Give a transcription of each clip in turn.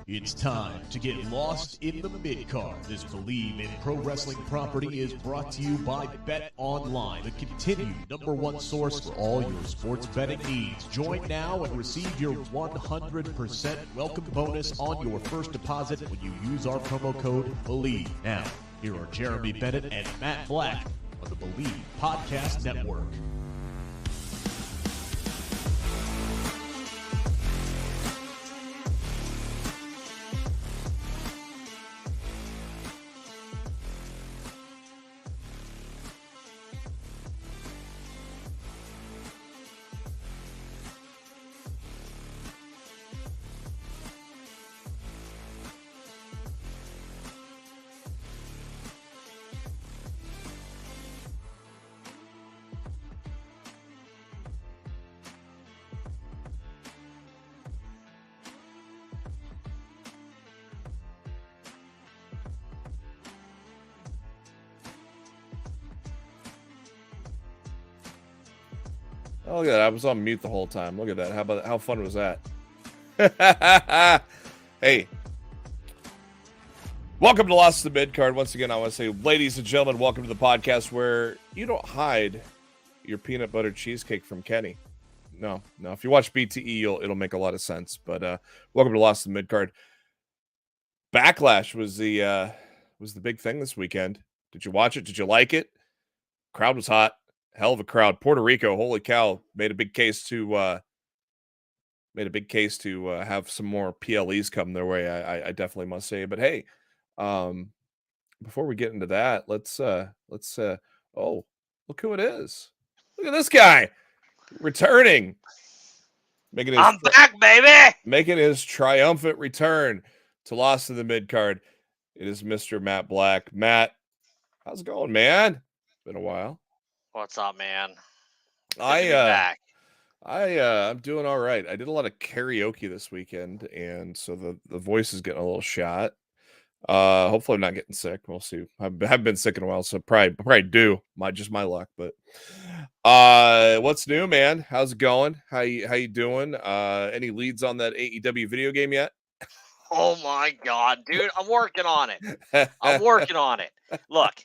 It's time to get lost in the midcard. This Believe in Pro Wrestling property is brought to you by Bet Online, the continued #1 source for all your sports betting needs. Join now and receive your 100% welcome bonus on your first deposit when you use our promo code BELIEVE. Now, here are Jeremy Bennett and Matt Black on the Believe Podcast Network. Oh, look at that. I was on mute the whole time. Look at that. How fun was that? Hey. Welcome to Lost in the Midcard. Once again, I want to say, ladies and gentlemen, welcome to the podcast where you don't hide your peanut butter cheesecake from Kenny. No. If you watch BTE, it'll make a lot of sense. But welcome to Lost in the Midcard. Backlash was the big thing this weekend. Did you watch it? Did you like it? Crowd was hot. Hell of a crowd. Puerto Rico, holy cow, made a big case to have some more PLEs come their way. I definitely must say. But hey, before we get into that, let's oh, look who it is. Look at this guy returning. I'm back, baby. Making his triumphant return to Lost in the Midcard. It is Mr. Matt Black. Matt, how's it going, man? Been a while. What's up, man? I'm doing all right. I did a lot of karaoke this weekend, and so the voice is getting a little shot. Hopefully I'm not getting sick. We'll see. I haven't been sick in a while, so probably do. My luck. But what's new, man? How's it going? How you doing? Any leads on that AEW video game yet? Oh my god, dude! I'm working on it. Look.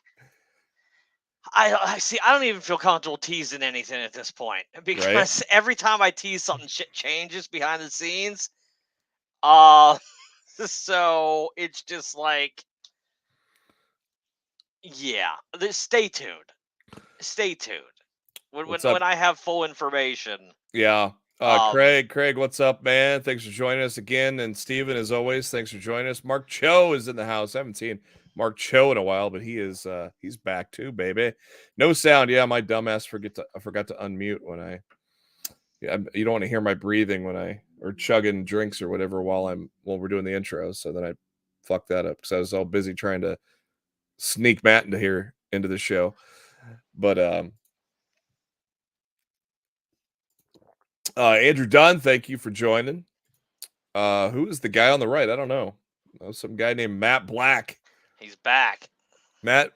I see. I don't even feel comfortable teasing anything at this point because every time I tease something, shit changes behind the scenes. So it's just like, yeah. Stay tuned. When I have full information. Yeah. Craig, what's up, man? Thanks for joining us again. And Steven, as always, thanks for joining us. Mark Cho is in the house. I haven't seen Mark Cho in a while, but he's back too, baby. No sound. Yeah, my dumbass forgot to unmute when you don't want to hear my breathing or chugging drinks or whatever while we're doing the intro. So then I fucked that up because I was all busy trying to sneak Matt into the show. But Andrew Dunn, thank you for joining. Who is the guy on the right? I don't know. Some guy named Matt Black. He's back. Matt,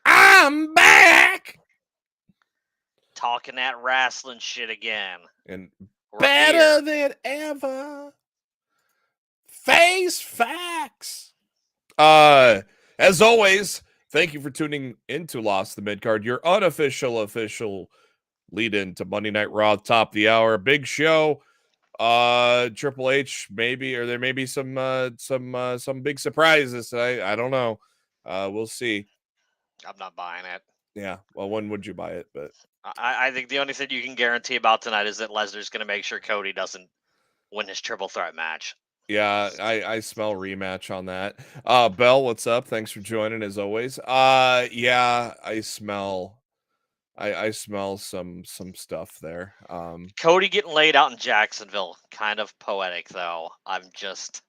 I'm back. Talking that wrestling shit again. And better than ever. Face facts. As always, thank you for tuning into Lost in the Midcard, your official lead-in to Monday Night Raw, top of the hour. Big show. Triple H, maybe, or there may be some big surprises. I don't know. We'll see. I'm not buying it. Yeah. Well, when would you buy it? But I think the only thing you can guarantee about tonight is that Lesnar's going to make sure Cody doesn't win his triple threat match. Yeah, I smell rematch on that. Bell, what's up? Thanks for joining as always. Yeah, I smell some stuff there. Cody getting laid out in Jacksonville, kind of poetic though. I'm just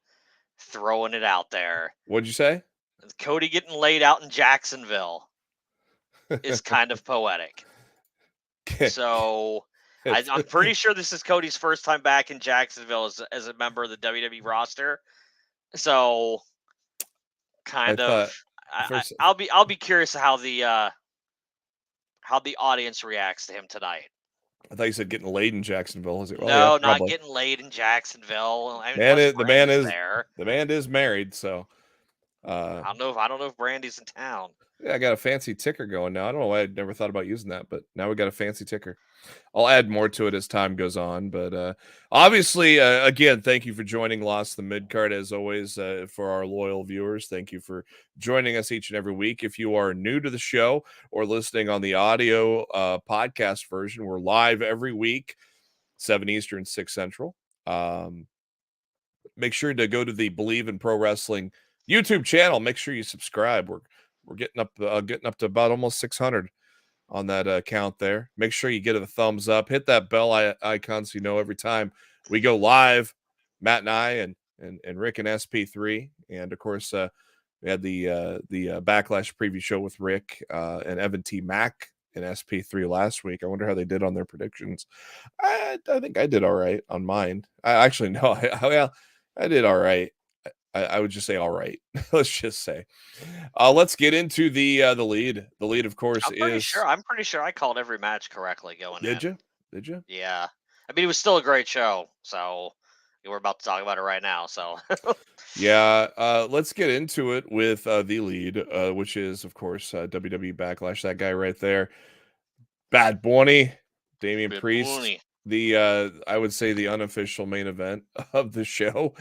throwing it out there. What'd you say? Cody getting laid out in Jacksonville is kind of poetic. So I'm pretty sure this is Cody's first time back in Jacksonville as a member of the WWE roster. So I'll be curious how the audience reacts to him tonight. I thought you said getting laid in Jacksonville. Is it? Oh, yeah, No, not probably. getting laid in Jacksonville. I mean, The man is there. the man is married, so I don't know if Brandy's in town. yeah, I got a fancy ticker going now. I don't know why I'd never thought about using that, but now we got a fancy ticker. I'll add more to it as time goes on, but obviously, again, thank you for joining Lost in the Midcard as always. For our loyal viewers, thank you for joining us each and every week. If you are new to the show or listening on the audio podcast version, we're live every week, 7 Eastern, 6 Central. Make sure to go to the Believe in Pro Wrestling YouTube channel. Make sure you subscribe. We're getting up to about almost 600 on that account there. Make sure you get a thumbs up. Hit that bell icon so you know every time we go live. Matt and I and Rick and SP3, and of course we had the Backlash preview show with Rick and Evan T. Mack and SP3 last week. I wonder how they did on their predictions. I think I did all right on mine. I actually no, I did all right. I would just say all right. Let's just say. Let's get into the lead. The lead, of course, I'm pretty sure I called every match correctly going in. Did you? Yeah. I mean, it was still a great show. So we're about to talk about it right now. So yeah, let's get into it with the lead, which is, of course, WWE Backlash. That guy right there, Bad Bunny, Damian Priest. Bunny. The I would say the unofficial main event of the show.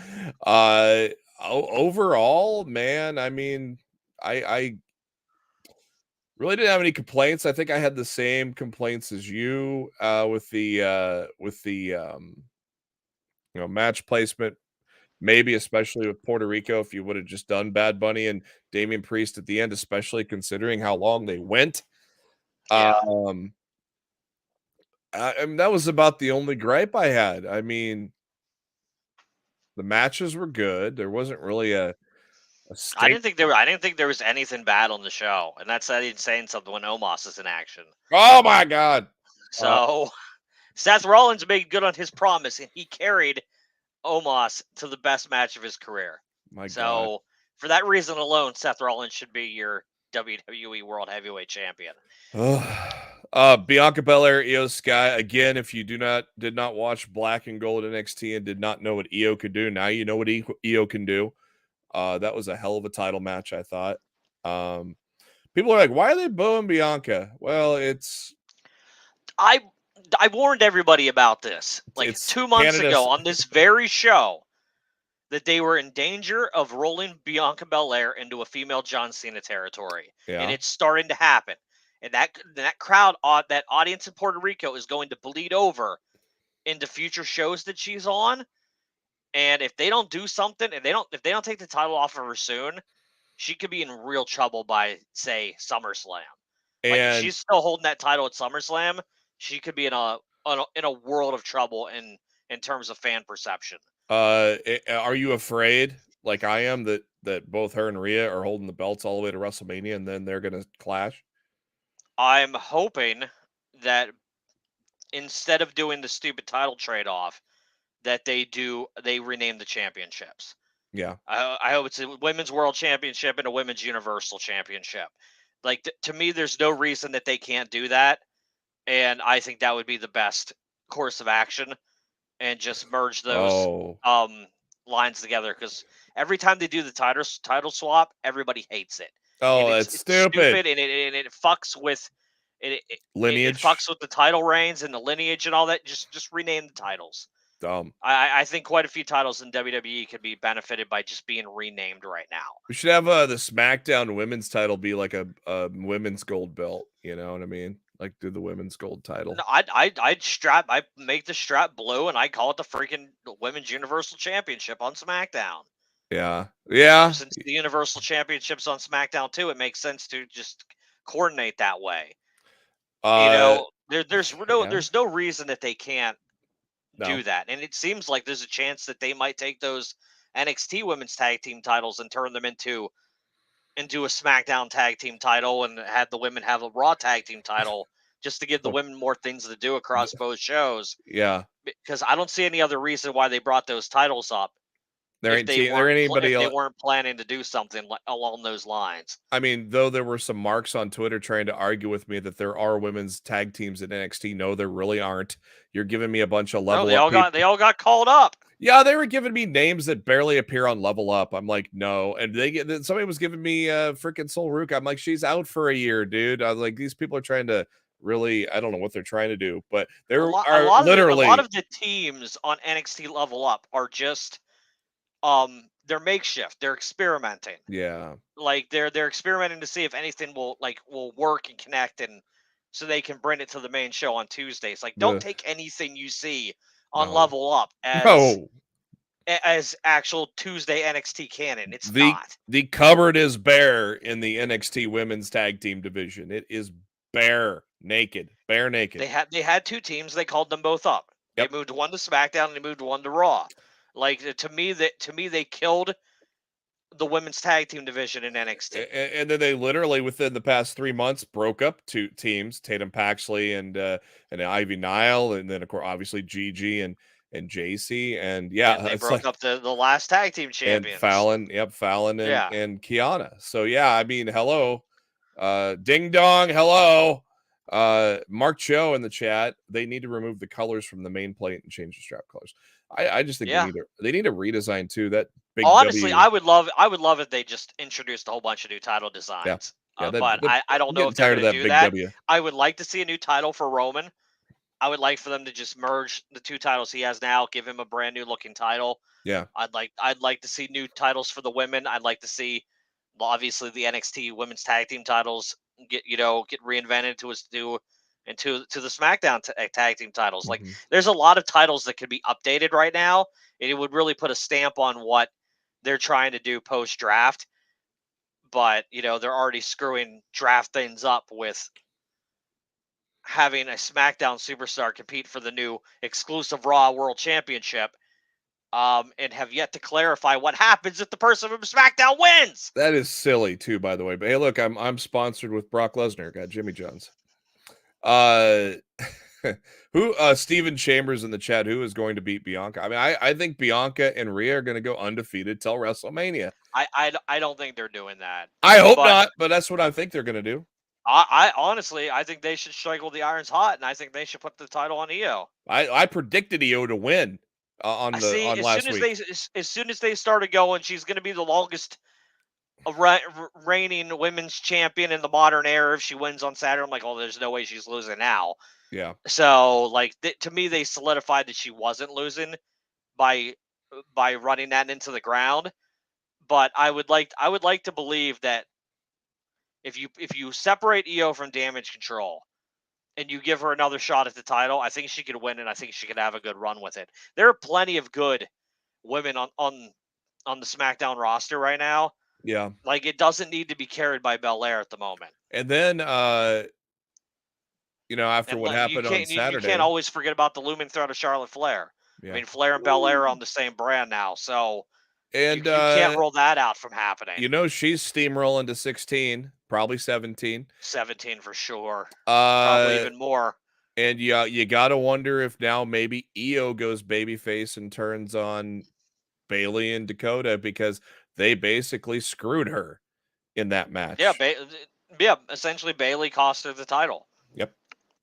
Overall, man, I mean, I really didn't have any complaints. I think I had the same complaints as you with the match placement, maybe especially with Puerto Rico. If you would have just done Bad Bunny and Damian Priest at the end, especially considering how long they went. Yeah. I mean, that was about the only gripe I had. I mean, the matches were good. There wasn't really a I didn't think there was anything bad on the show, and that's saying something when Omos is in action. Oh my God! So Seth Rollins made good on his promise, and he carried Omos to the best match of his career. God. For that reason alone, Seth Rollins should be your WWE World Heavyweight Champion. Bianca Belair, Io Sky. Again, if you did not watch Black and Gold NXT and did not know what Io could do, now you know what Io can do. That was a hell of a title match, I thought. People are like, why are they booing Bianca? Well, I warned everybody about this like 2 months ago on this very show that they were in danger of rolling Bianca Belair into a female John Cena territory. Yeah. And it's starting to happen. And that crowd, that audience in Puerto Rico is going to bleed over into future shows that she's on. And if they don't do something, and if they don't take the title off of her soon, she could be in real trouble by, say, SummerSlam. And if she's still holding that title at SummerSlam, she could be in a world of trouble in terms of fan perception. Are you afraid, like I am, that both her and Rhea are holding the belts all the way to WrestleMania and then they're going to clash? I'm hoping that instead of doing the stupid title trade-off, that they rename the championships. Yeah. I hope it's a Women's World Championship and a Women's Universal Championship. Like, to me, there's no reason that they can't do that. And I think that would be the best course of action, and just merge those lines together. Because every time they do the title swap, everybody hates it. Oh, it's stupid. And it fucks with lineage. It fucks with the title reigns and the lineage and all that. Just rename the titles. Dumb. I think quite a few titles in WWE could be benefited by just being renamed right now. We should have the SmackDown women's title be like a women's gold belt. You know what I mean? Like, do the women's gold title. No, I make the strap blue and I call it the freaking Women's Universal Championship on SmackDown. Yeah. Since the Universal Championship's on SmackDown too, it makes sense to just coordinate that way. There's no reason that they can't do that, and it seems like there's a chance that they might take those NXT Women's Tag Team titles and turn them into a SmackDown Tag Team title, and have the women have a Raw Tag Team title, just to give the women more things to do across both shows. Yeah, because I don't see any other reason why they brought those titles up if they weren't planning to do something along those lines. I mean, though there were some marks on Twitter trying to argue with me that there are women's tag teams at NXT. No, there really aren't. You're giving me a bunch of level up. They all got called up. Yeah, they were giving me names that barely appear on Level Up. I'm like, no. And somebody was giving me freaking Sol Ruca. I'm like, she's out for a year, dude. I was like, these people are trying to really, I don't know what they're trying to do, but a lot of the teams on NXT Level Up are just they're makeshift. They're experimenting. Yeah. Like they're experimenting to see if anything will work and connect, and so they can bring it to the main show on Tuesdays. Like, don't take anything you see on Level Up as actual Tuesday NXT canon. It's not. The cupboard is bare in the NXT women's tag team division. It is bare naked. They had two teams. They called them both up. Yep. They moved one to SmackDown and they moved one to Raw. Like, to me, they killed the women's tag team division in NXT. And then they literally, within the past 3 months, broke up two teams, Tatum Paxley and Ivy Nile, and then, of course, obviously Gigi and JC. And they broke up the last tag team champions. And Fallon and Kiana. So, I mean, hello. Ding dong, hello. Mark Cho in the chat, they need to remove the colors from the main plate and change the strap colors. I just think they need a redesign too. That big honestly, I would love if they just introduced a whole bunch of new title designs. But I don't know if they're going to do that. I would like to see a new title for Roman. I would like for them to just merge the two titles he has now, give him a brand new looking title. Yeah. I'd like to see new titles for the women. I'd like to see, obviously, the NXT women's tag team titles get reinvented to the SmackDown tag team titles. Like, there's a lot of titles that could be updated right now, and it would really put a stamp on what they're trying to do post draft. But they're already screwing draft things up with having a SmackDown superstar compete for the new exclusive Raw World Championship, and have yet to clarify what happens if the person from SmackDown wins. That is silly too, by the way. But hey, look, I'm sponsored with Brock Lesnar. Got Jimmy John's. Steven Chambers in the chat, who is going to beat Bianca? I mean, I think Bianca and Rhea are going to go undefeated till WrestleMania. I don't think they're doing that. I hope not, but that's what I think they're going to do. I honestly, I think they should strike while the iron's hot, and I think they should put the title on Io. I predicted Io to win on last week. As soon as they started going, she's going to be the longest reigning women's champion in the modern era. If she wins on Saturday, I'm like, oh, there's no way she's losing now. Yeah. So, like, to me, they solidified that she wasn't losing by running that into the ground. But I would like to believe that if you separate Io from Damage Control and you give her another shot at the title, I think she could win, and I think she could have a good run with it. There are plenty of good women on the SmackDown roster right now. Yeah. Like, it doesn't need to be carried by Belair at the moment. And then, after what happened on Saturday, you can't always forget about the looming threat of Charlotte Flair. Yeah. I mean, Flair and Belair are on the same brand now, so you can't roll that out from happening. She's steamrolling to 16, probably 17. 17 for sure. Probably even more. And you got to wonder if now maybe Io goes babyface and turns on Bayley and Dakota, because they basically screwed her in that match. Yeah, essentially Bayley cost her the title. Yep.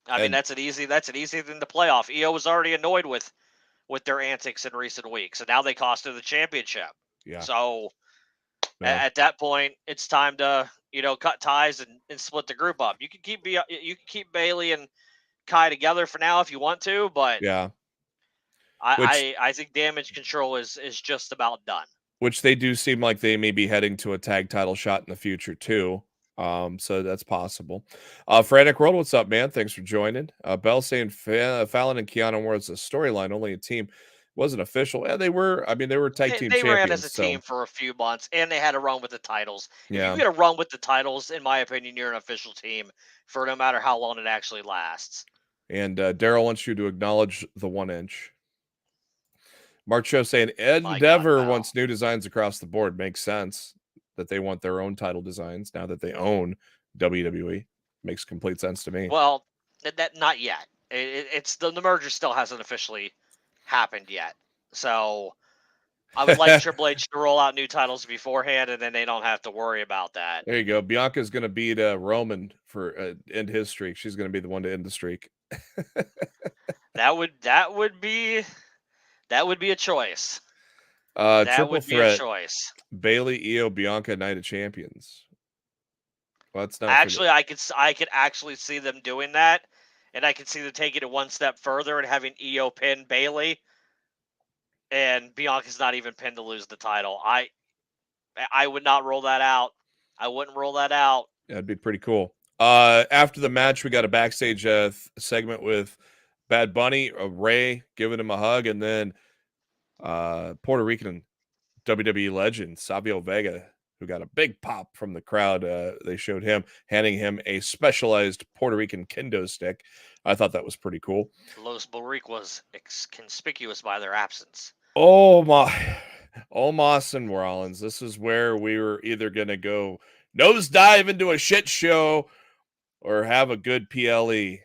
I mean, that's an easy thing to play off. Io was already annoyed with their antics in recent weeks, and now they cost her the championship. Yeah. So at that point, it's time to cut ties and split the group up. You can keep Bayley and Kai together for now if you want to, but yeah, I think Damage Control is just about done. Which they do seem like they may be heading to a tag title shot in the future too. So that's possible. Frantic World, what's up, man? Thanks for joining. Bell saying Fallon and Kiana were as a storyline, only a team. Wasn't official. Yeah, they were. I mean, they were tag team champions. They ran as a team for a few months, and they had a run with the titles. Yeah. If you get a run with the titles, in my opinion, you're an official team for no matter how long it actually lasts. And Daryl wants you to acknowledge the 1 inch. Mark Cho saying Endeavor wants new designs across the board. Makes sense that they want their own title designs now that they own WWE. Makes complete sense to me. Well, that not yet. It's the merger still hasn't officially happened yet. So I would like Triple H to roll out new titles beforehand, and then they don't have to worry about that. There you go. Bianca's going to beat Roman for end his streak. She's going to be the one to end the streak. That would be a choice. Triple would threat. Be a choice. Bayley, Io, Bianca, Night of Champions. Well, that's not actually. I could actually see them doing that, and I could see them taking it one step further and having Io pin Bayley, and Bianca's not even pinned to lose the title. I would not roll that out. I wouldn't roll that out. That'd be pretty cool. After the match, we got a backstage segment with Bad Bunny, Ray giving him a hug, and then Puerto Rican WWE legend Savio Vega, who got a big pop from the crowd. They showed him handing him a specialized Puerto Rican kendo stick. I thought that was pretty cool. Los Boricuas conspicuous by their absence. Oh my, Omos and Rollins. This is where we were either going to go nosedive into a shit show or have a good PLE.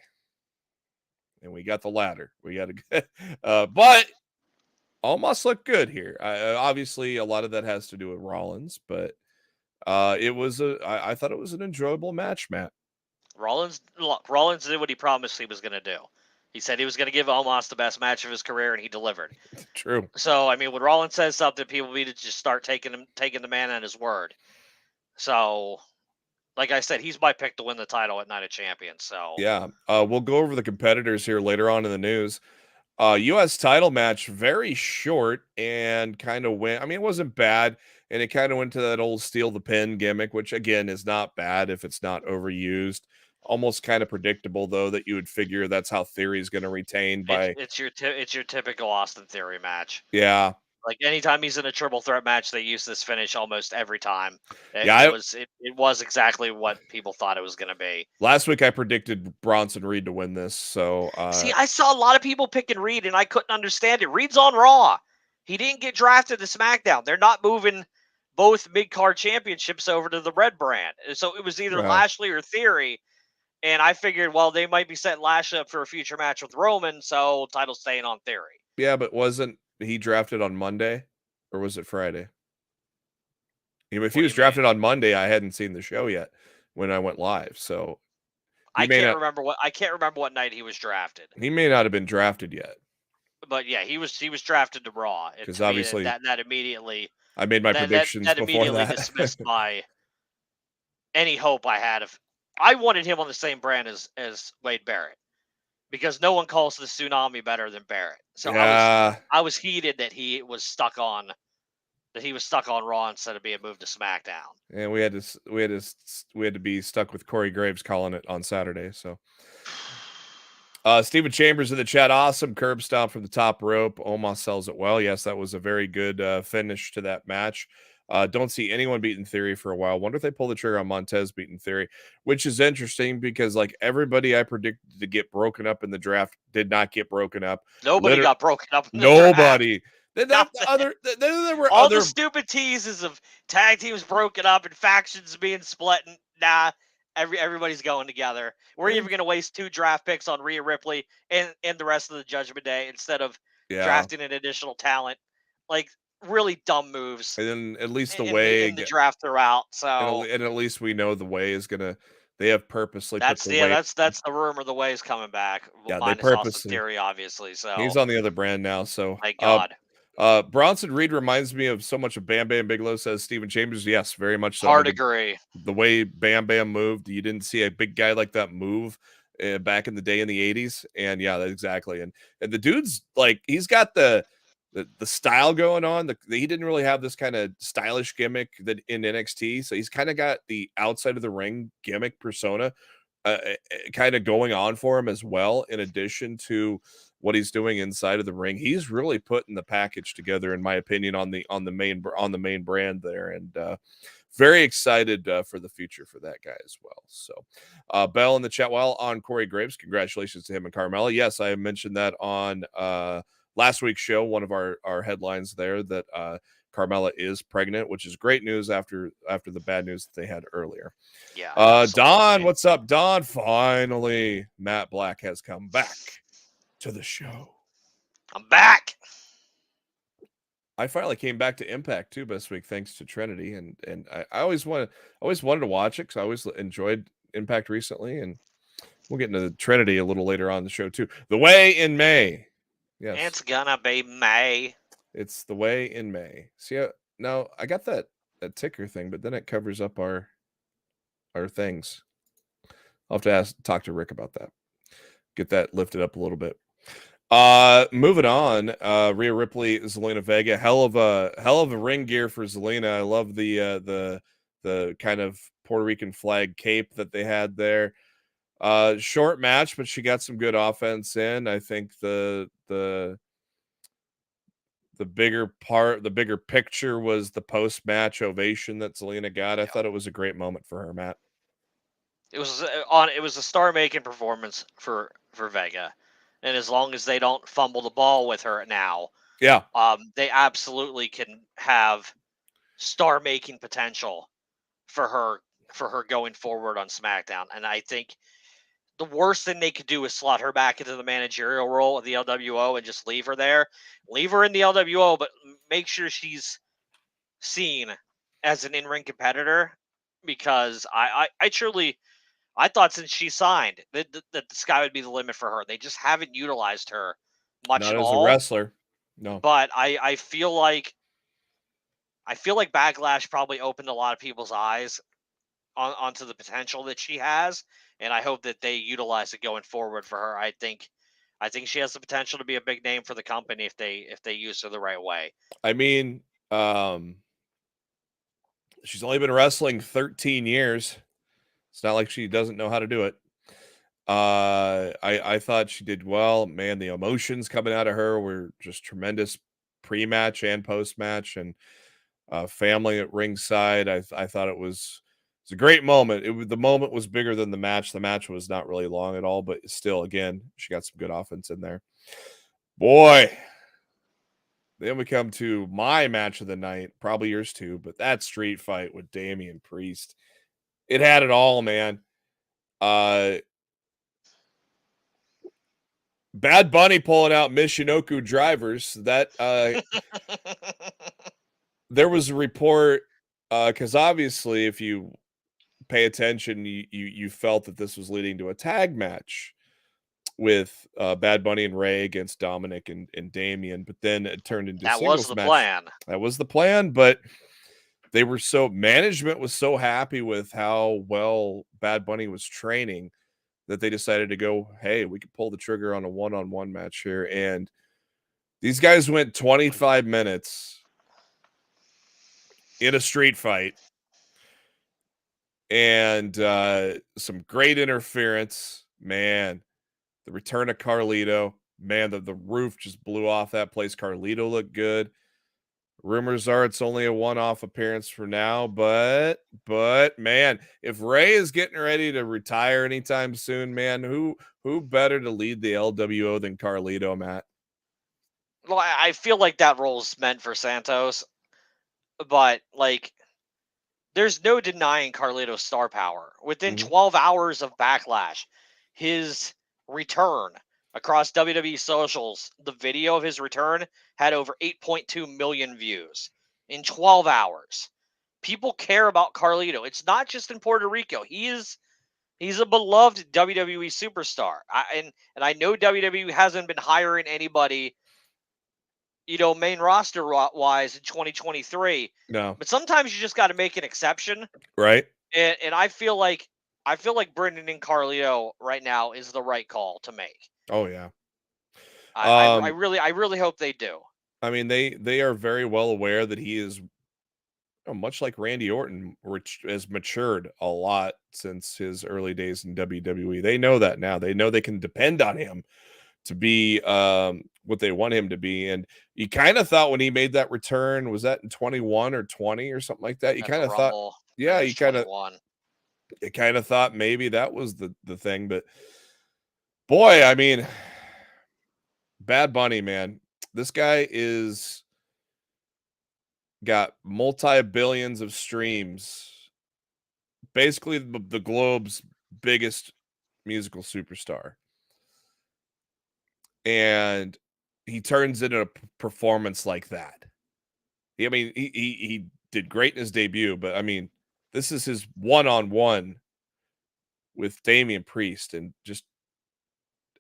And we got the latter. We got a but Omos looked good here. Obviously, a lot of that has to do with Rollins, but it was I thought it was an enjoyable match, Matt. Rollins did what he promised he was going to do. He said he was going to give Omos the best match of his career, and he delivered. True. So, I mean, when Rollins says something, people need to just start taking the man at his word. So, like I said, he's my pick to win the title at Night of Champions. So, yeah, we'll go over the competitors here later on in the news. U.S. title match, very short and kind of went. I mean, it wasn't bad, and it kind of went to that old steal the pin gimmick, which again is not bad if it's not overused. Almost kind of predictable, though, that you would figure that's how Theory is going to retain by. It's your typical Austin Theory match. Yeah. Like anytime he's in a triple threat match, they use this finish almost every time. It was exactly what people thought it was going to be. Last week I predicted Bronson Reed to win this. So see, I saw a lot of people picking Reed, and I couldn't understand it. Reed's on Raw. He didn't get drafted to SmackDown. They're not moving both mid-card championships over to the Red brand. So it was either Lashley or Theory. And I figured, well, they might be setting Lashley up for a future match with Roman, so title staying on Theory. Yeah, but wasn't he drafted on Monday, or was it Friday? If he was drafted on Monday, I hadn't seen the show yet when I went live. So I can't remember what night he was drafted. He may not have been drafted yet. But yeah, he was drafted to Raw. Because obviously that immediately I made my predictions that before immediately that. dismissed my any hope I had of. I wanted him on the same brand as Wade Barrett, because no one calls the Tsunami better than Barrett. So yeah. I was heated that he was stuck on Raw instead of being moved to SmackDown. And we had to be stuck with Corey Graves calling it on Saturday. So Stephen Chambers in the chat, awesome curb stomp from the top rope. Omos sells it well. Yes, that was a very good finish to that match. Don't see anyone beating Theory for a while. Wonder if they pull the trigger on Montez beating Theory, which is interesting because like everybody I predicted to get broken up in the draft did not get broken up. Nobody got broken up. Nobody. There were all other the stupid teases of tag teams broken up and factions being split. And nah, everybody's going together. We're even going to waste 2 draft picks on Rhea Ripley and the rest of the Judgment Day instead of drafting an additional talent. Like, really dumb moves. And then at least in the draft throughout. So and at least we know the Way is gonna. They have purposely that's put the Way. That's the rumor. The Way is coming back. Yeah, minus they purposely. Austin Theory, obviously. So he's on the other brand now. So thank God. Bronson Reed reminds me of so much of Bam Bam Bigelow, says Stephen Chambers. Yes, very much so. Hard agree. The way Bam Bam moved, you didn't see a big guy like that move back in the day in the 80s. And yeah, exactly. And the dude's like, he's got the style going on. He didn't really have this kind of stylish gimmick that in NXT. So he's kind of got the outside of the ring gimmick persona kind of going on for him as well. In addition to what he's doing inside of the ring, he's really putting the package together, in my opinion, on the main brand there. And very excited for the future for that guy as well. So Bell in the chat, while on Corey Graves, congratulations to him and Carmella. Yes, I mentioned that on last week's show, one of our headlines there, that Carmella is pregnant, which is great news after the bad news that they had earlier. Yeah. Don, what's up, Don? Finally, Matt Black has come back to the show. I'm back. I finally came back to Impact too this week, thanks to Trinity, and I always wanted to watch it because I always enjoyed Impact recently, and we'll get into Trinity a little later on in the show too. The Way in May, yes, It's gonna be May. it's The Way in May. See, now I got that ticker thing, but then it covers up our things. I'll have to talk to Rick about that. Get that lifted up a little bit. Moving on, Rhea Ripley, Zelina Vega, hell of a ring gear for Zelina. I love the kind of Puerto Rican flag cape that they had there. Short match, but she got some good offense in. I think the bigger picture was the post-match ovation that Zelina got. I thought it was a great moment for her, Matt. It was a star-making performance for Vega. And as long as they don't fumble the ball with her now, yeah, they absolutely can have star-making potential for her going forward on SmackDown. And I think the worst thing they could do is slot her back into the managerial role of the LWO and just leave her there. Leave her in the LWO, but make sure she's seen as an in-ring competitor, because I truly. I thought since she signed that the sky would be the limit for her. They just haven't utilized her much not at as all. a wrestler. No. But I feel like Backlash probably opened a lot of people's eyes onto the potential that she has, and I hope that they utilize it going forward for her. I think she has the potential to be a big name for the company if they use her the right way. I mean, she's only been wrestling 13 years. It's not like she doesn't know how to do it. I thought she did well. Man, the emotions coming out of her were just tremendous, pre-match and post-match, and family at ringside. I thought it was a great moment. The moment was bigger than the match. The match was not really long at all, but still, again, she got some good offense in there. Boy. Then we come to my match of the night, probably yours too, but that street fight with Damian Priest. It had it all, man. Bad Bunny pulling out Michinoku drivers. That there was a report, because obviously, if you pay attention, you felt that this was leading to a tag match with Bad Bunny and Ray against Dominic and Damian, but then it turned into that singles was the match. plan. That was the plan, but management was so happy with how well Bad Bunny was training that they decided to go, hey, we could pull the trigger on a one-on-one match here. And these guys went 25 minutes in a street fight, and some great interference. Man, the return of Carlito. Man, the roof just blew off that place. Carlito looked good. Rumors are it's only a one-off appearance for now, but man, if Ray is getting ready to retire anytime soon, man, who better to lead the LWO than Carlito, Matt? Well, I feel like that role's meant for Santos, but like, there's no denying Carlito's star power. Within 12 hours of Backlash, his return across WWE socials, the video of his return had over 8.2 million views in 12 hours. People care about Carlito. It's not just in Puerto Rico. He's a beloved WWE superstar. And I know WWE hasn't been hiring anybody, main roster wise in 2023. No. But sometimes you just got to make an exception. Right. And I feel like Brendan and Carlito right now is the right call to make. Oh yeah. I really hope they do. I mean, they are very well aware that he is, much like Randy Orton, which has matured a lot since his early days in WWE. They know that now. They know they can depend on him to be what they want him to be. And you kind of thought when he made that return, was that in 21 or 20 or something like that? You kind of thought, yeah, you kind of thought maybe that was the thing. But boy, I mean, Bad Bunny, man, this guy is got multi-billions of streams, basically the globe's biggest musical superstar, and he turns into a performance like that. I mean, he did great in his debut, but I mean, this is his one-on-one with Damian Priest, and just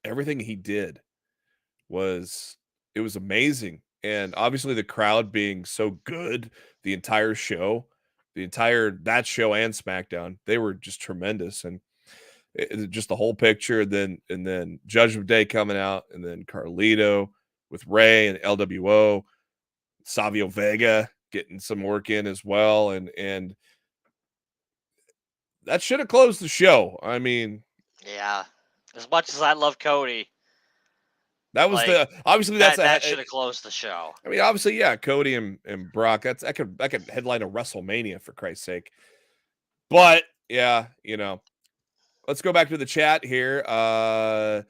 everything he did was amazing. And obviously the crowd being so good the entire show, that show and SmackDown, they were just tremendous. And just the whole picture. And then Judgment Day coming out, and then Carlito with Ray and LWO, Savio Vega getting some work in as well. And that should have closed the show. I mean, yeah, as much as I love Cody, that was obviously that should have closed the show. I mean, obviously, yeah, Cody and Brock, that could headline a WrestleMania, for Christ's sake. But yeah, let's go back to the chat here. Dawn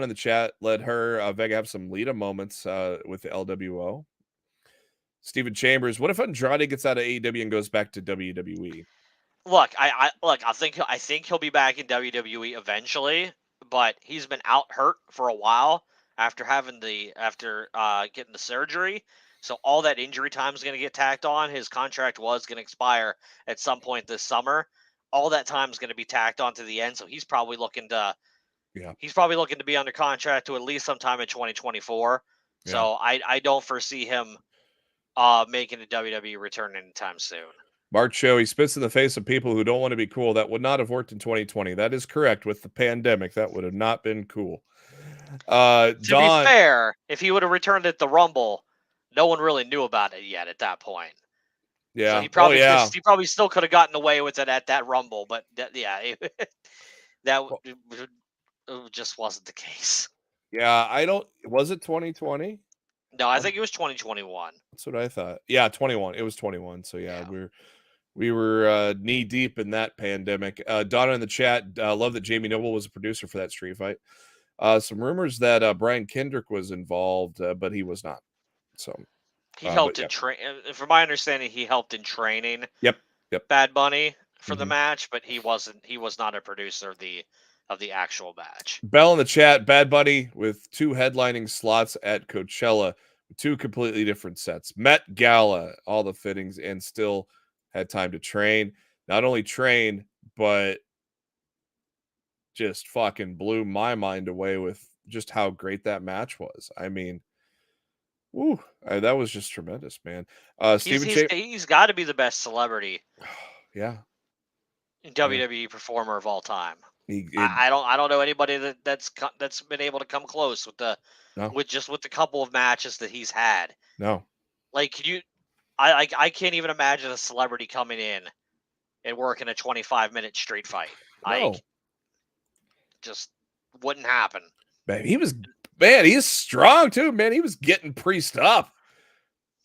in the chat let her Vega have some Lita moments with the LWO. Stephen Chambers, what if Andrade gets out of AEW and goes back to WWE? Look, I think he'll be back in WWE eventually, but he's been out hurt for a while after getting the surgery. So all that injury time is going to get tacked on. His contract was going to expire at some point this summer. All that time is going to be tacked on to the end. So he's probably looking to be under contract to at least sometime in 2024. Yeah. So I don't foresee him making a WWE return anytime soon. Mark Show, he spits in the face of people who don't want to be cool. That would not have worked in 2020. That is correct. With the pandemic, that would have not been cool. To be fair, if he would have returned at the Rumble, no one really knew about it yet at that point. Yeah, so he probably still could have gotten away with it at that Rumble, but that just wasn't the case. Yeah, was it 2020? No, I think it was 2021. That's what I thought. Yeah, 21. It was 21. So yeah. we were knee deep in that pandemic. Donna in the chat, love that Jamie Noble was a producer for that street fight. Some rumors that Brian Kendrick was involved, but he was not. So he helped in from my understanding, he helped in training. Yep. Bad Bunny for the match, but he was not a producer of the actual match. Bell in the chat, Bad Bunny with 2 headlining slots at Coachella, 2 completely different sets. Met Gala, all the fittings, and still had time to train. Not only train, but just fucking blew my mind away with just how great that match was. I mean, that was just tremendous, man. He's got to be the best celebrity. Yeah. WWE performer of all time. I don't know anybody that's been able to come close with the couple of matches that he's had. No. Like I can't even imagine a celebrity coming in and working a 25-minute street fight. No. Just wouldn't happen. Man, he's strong too, man. He was getting Priest up.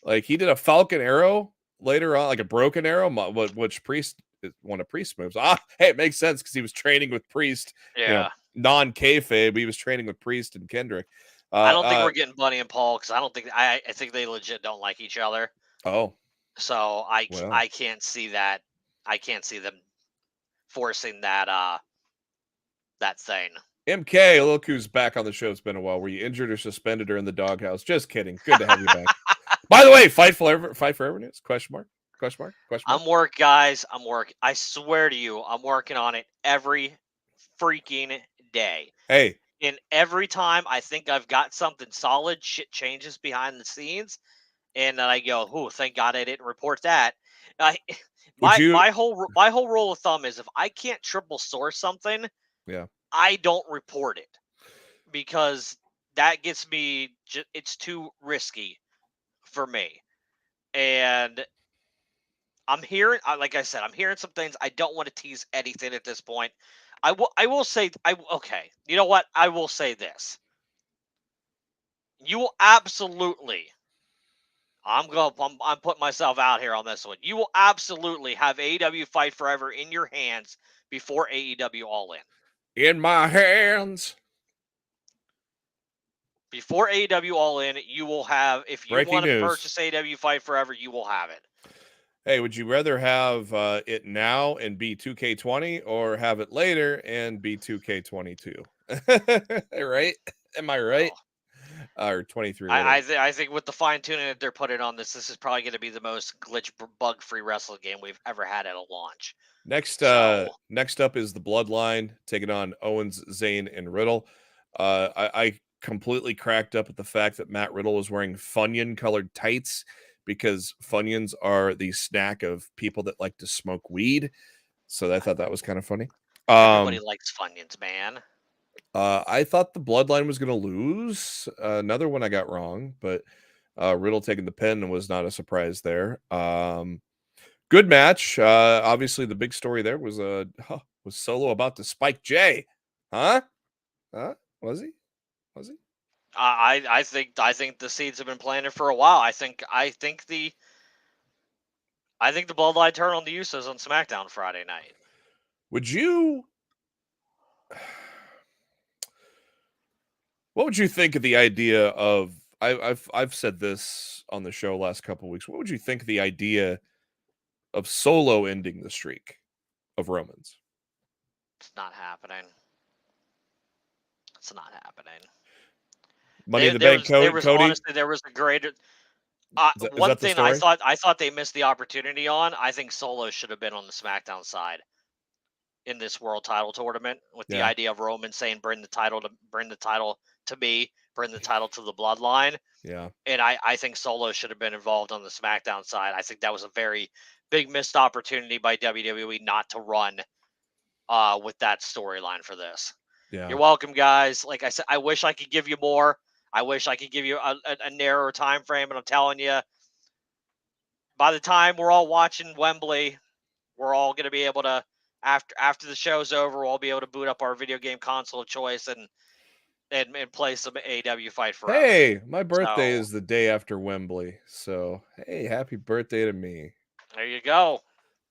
Like, he did a Falcon Arrow later on, like a broken arrow, which Priest is one of Priest's moves. Hey, it makes sense because he was training with Priest. Yeah. Non-kayfabe, he was training with Priest and Kendrick. I don't think we're getting Bunny and Paul because I think they legit don't like each other. Oh. So I can't see that. I can't see them forcing that thing. MK, look who's back on the show. It's been a while. Were you injured or suspended or in the doghouse? Just kidding. Good to have you back. By the way, Fight Forever News? Question mark? I'm working, guys. I swear to you, I'm working on it every freaking day. Hey. And every time I think I've got something solid, shit changes behind the scenes. And then I go, "Oh, thank God I didn't report that." My whole rule of thumb is if I can't triple source something, I don't report it because that gets me. It's too risky for me. And I'm hearing, like I said, I'm hearing some things. I don't want to tease anything at this point. I will say, okay, you know what? I will say this. You will absolutely, I'm putting myself out here on this one. You will absolutely have AEW Fight Forever in your hands before AEW All In. In my hands. Before AEW All In, you will have, if you want to purchase AEW Fight Forever, you will have it. Hey, would you rather have it now and be 2K20 or have it later and be 2K22? Right? Am I right? or 23. I think with the fine tuning that they're putting on this is probably going to be the most glitch bug free wrestling game we've ever had at a launch. Next up is the Bloodline taking on Owens, Zayn, and Riddle. I completely cracked up at the fact that Matt Riddle was wearing Funyun colored tights because Funyuns are the snack of people that like to smoke weed. So I thought that was kind of funny. Everybody likes Funyuns, man. I thought the Bloodline was going to lose. Another one I got wrong, but Riddle taking the pin was not a surprise there. Good match. Obviously, the big story there was Solo about to spike Jay. Huh? Was he? I think the seeds have been planted for a while. I think the Bloodline turn on the Usos on SmackDown Friday night. What would you think of the idea of? I've said this on the show last couple of weeks. What would you think of the idea of Solo ending the streak of Romans? It's not happening. Money in the Bank, Cody. Honestly, there was a greater. One thing I thought they missed the opportunity on. I think Solo should have been on the SmackDown side in this World Title tournament with the idea of Roman saying, "Bring the title to me, bring the title to the Bloodline." Yeah, and I think Solo should have been involved on the SmackDown side. I think that was a very big missed opportunity by WWE not to run with that storyline for this. Yeah, you're welcome, guys. Like I said, I wish I could give you more. I wish I could give you a narrower time frame, and I'm telling you, by the time we're all watching Wembley, we're all going to be able to, after the show's over, we'll all be able to boot up our video game console of choice and play some AEW Fight Forever. Hey, my birthday is the day after Wembley, so hey, happy birthday to me. There you go.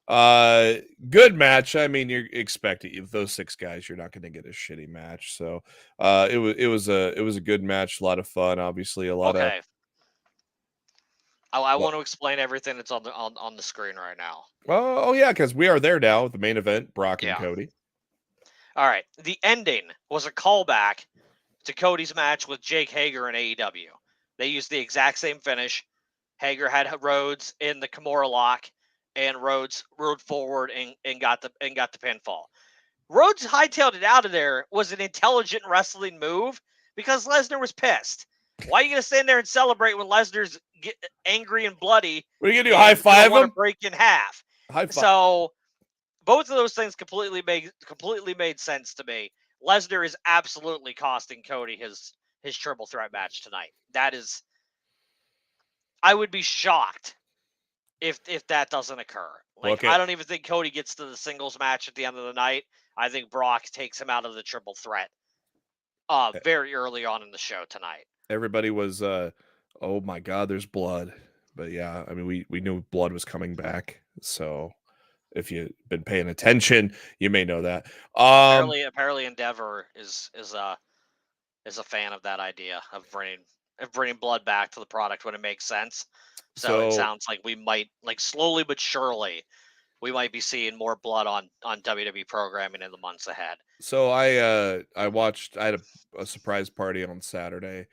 Good match. I mean, you're expecting those 6 guys, you're not going to get a shitty match. So, it was a good match, a lot of fun. Obviously, a lot of. I want to explain everything that's on the screen right now. Oh yeah, because we are there now. The main event, Brock and Cody. All right, the ending was a callback to Cody's match with Jake Hager in AEW. They used the exact same finish. Hager had Rhodes in the Kimura lock, and Rhodes rode forward and got the pinfall. Rhodes hightailed it out of there was an intelligent wrestling move because Lesnar was pissed. Why are you going to stand there and celebrate when Lesnar's angry and bloody? What are you going to do, high five him? Break in half. High five. So both of those things completely made sense to me. Lesnar is absolutely costing Cody his triple threat match tonight. That is, I would be shocked if that doesn't occur. I don't even think Cody gets to the singles match at the end of the night. I think Brock takes him out of the triple threat very early on in the show tonight. Everybody was, oh my God, there's blood. But yeah, I mean, we knew blood was coming back. So if you've been paying attention, you may know that. Apparently Endeavor is a fan of that idea of bringing blood back to the product when it makes sense. So it sounds like we might, slowly but surely, we might be seeing more blood on WWE programming in the months ahead. So I had a surprise party on Saturday.